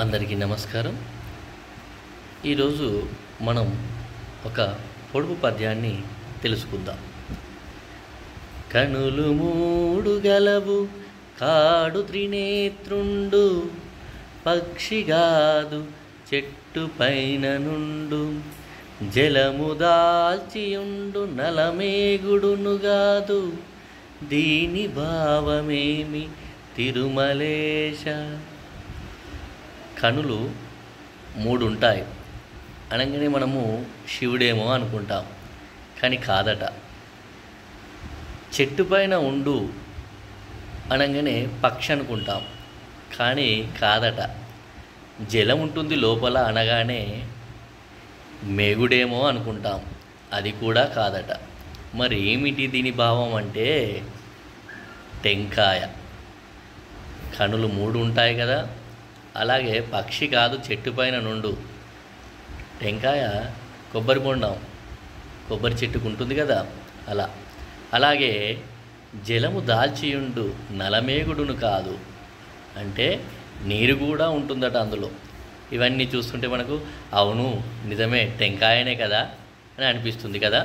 అందరికీ నమస్కారం. ఈరోజు మనం ఒక పొడుపు పద్యాన్ని తెలుసుకుందాం. కనులు మూడు గలవు కాడు త్రినేత్రుండు, పక్షిగాదు చెట్టు పైన నుండు, జలము దాల్చియుండు నలమేగుడునుగాదు, దీని భావమేమి తిరుమలేశ. కనులు మూడు ఉంటాయి అనగానే మనము శివుడేమో అనుకుంటాం, కానీ కాదట. చెట్టు పైన ఉండు అనగానే పక్షి అనుకుంటాం, కానీ కాదట. జలం ఉంటుంది లోపల అనగానే మేగుడేమో అనుకుంటాం, అది కూడా కాదట. మరి ఏమిటి దీని భావం అంటే టెంకాయ. కనులు మూడు ఉంటాయి కదా, అలాగే పక్షి కాదు చెట్టు పైన నుండు. టెంకాయ కొబ్బరి బొండం, కొబ్బరి చెట్టుకు ఉంటుంది కదా, అలాగే జలము దాల్చియుండు నలమేగుడును కాదు అంటే నీరు కూడా ఉంటుందట అందులో. ఇవన్నీ చూస్తుంటే మనకు అవును నిజమే టెంకాయనే కదా అని అనిపిస్తుంది కదా.